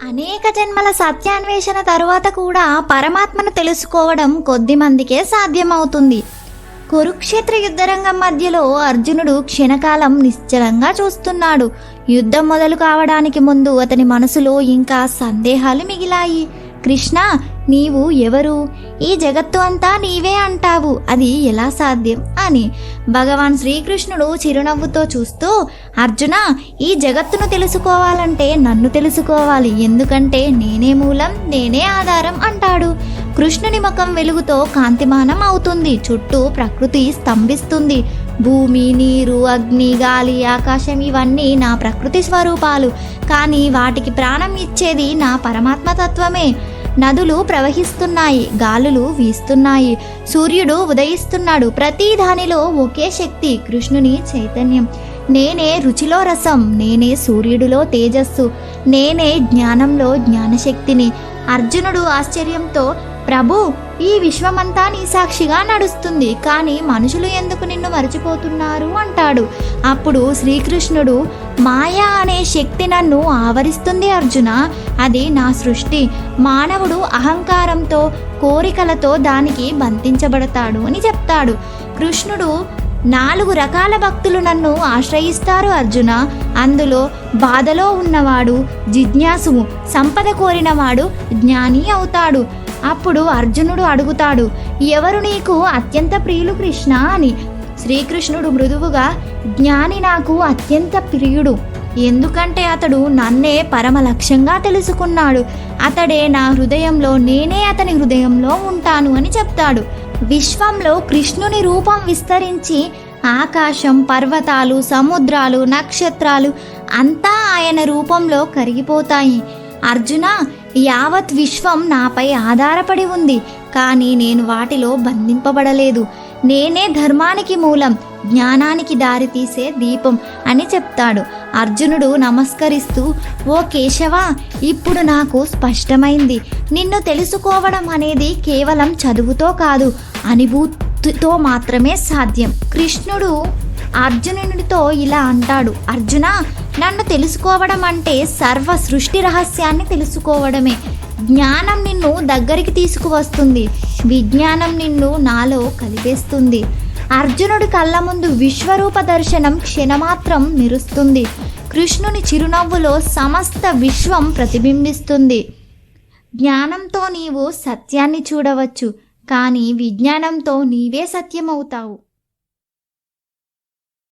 అనేక జన్మల సత్యాన్వేషణ తరువాత కూడా పరమాత్మను తెలుసుకోవడం కొద్ది మందికే సాధ్యమవుతుంది. కురుక్షేత్ర యుద్ధరంగం మధ్యలో అర్జునుడు క్షణకాలం నిశ్చలంగా చూస్తున్నాడు. యుద్ధం మొదలు కావడానికి ముందు అతని మనసులో ఇంకా సందేహాలు మిగిలాయి. కృష్ణ, నీవు ఎవరు? ఈ జగత్తు అంతా నీవే అంటావు, అది ఎలా సాధ్యం అని. భగవాన్ శ్రీకృష్ణుడు చిరునవ్వుతో చూస్తూ, అర్జున, ఈ జగత్తును తెలుసుకోవాలంటే నన్ను తెలుసుకోవాలి, ఎందుకంటే నేనే మూలం, నేనే ఆధారం అంటాడు. కృష్ణుని ముఖం వెలుగుతో కాంతిమానం అవుతుంది. చుట్టూ ప్రకృతి స్తంభిస్తుంది. భూమి, నీరు, అగ్ని, గాలి, ఆకాశం ఇవన్నీ నా ప్రకృతి స్వరూపాలు. కానీ వాటికి ప్రాణం ఇచ్చేది నా పరమాత్మ తత్వమే. నదులు ప్రవహిస్తున్నాయి, గాలులు వీస్తున్నాయి, సూర్యుడు ఉదయిస్తున్నాడు. ప్రతి దానిలో ఒకే శక్తి, కృష్ణుని చైతన్యం. నేనే రుచిలో రసం, నేనే సూర్యుడిలో తేజస్సు, నేనే జ్ఞానంలో జ్ఞానశక్తిని. అర్జునుడు ఆశ్చర్యంతో, ప్రభు, ఈ విశ్వమంతా నీ సాక్షిగా నడుస్తుంది, కానీ మనుషులు ఎందుకు నిన్ను మరచిపోతున్నారు అంటాడు. అప్పుడు శ్రీకృష్ణుడు, మాయా అనే శక్తి నన్ను ఆవరిస్తుంది అర్జున, అది నా సృష్టి. మానవుడు అహంకారంతో, కోరికలతో దానికి బంధించబడతాడు అని చెప్తాడు. కృష్ణుడు, 4 రకాల భక్తులు నన్ను ఆశ్రయిస్తారు అర్జున. అందులో బాధలో ఉన్నవాడు జిజ్ఞాసువు, సంపద కోరినవాడు జ్ఞాని అవుతాడు. అప్పుడు అర్జునుడు అడుగుతాడు, ఎవరు నీకు అత్యంత ప్రియులు కృష్ణ అని. శ్రీకృష్ణుడు మృదువుగా, జ్ఞాని నాకు అత్యంత ప్రియుడు, ఎందుకంటే అతడు నన్నే పరమ లక్ష్యంగా తెలుసుకున్నాడు. అతడే నా హృదయంలో, నేనే అతని హృదయంలో ఉంటాను అని చెప్తాడు. విశ్వంలో కృష్ణుని రూపం విస్తరించి ఆకాశం, పర్వతాలు, సముద్రాలు, నక్షత్రాలు అంతా ఆయన రూపంలో కరిగిపోతాయి. అర్జున, యావత్ విశ్వం నాపై ఆధారపడి ఉంది, కానీ నేను వాటిలో బంధింపబడలేదు. నేనే ధర్మానికి మూలం, జ్ఞానానికి దారితీసే దీపం అని చెప్తాడు. అర్జునుడు నమస్కరిస్తూ, ఓ కేశవ, ఇప్పుడు నాకు స్పష్టమైంది. నిన్ను తెలుసుకోవడం అనేది కేవలం చదువుతో కాదు, అనుభూతితో మాత్రమే సాధ్యం. కృష్ణుడు అర్జునుడితో ఇలా అంటాడు, అర్జున, నన్ను తెలుసుకోవడం అంటే సర్వ సృష్టి రహస్యాన్ని తెలుసుకోవడమే. జ్ఞానం నిన్ను దగ్గరికి తీసుకువస్తుంది, విజ్ఞానం నిన్ను నాలో కలిపేస్తుంది. అర్జునుడి కళ్ళ ముందు విశ్వరూప దర్శనం క్షణమాత్రం మెరుస్తుంది. కృష్ణుని చిరునవ్వులో సమస్త విశ్వం ప్రతిబింబిస్తుంది. జ్ఞానంతో నీవు సత్యాన్ని చూడవచ్చు, కానీ విజ్ఞానంతో నీవే సత్యమవుతావు.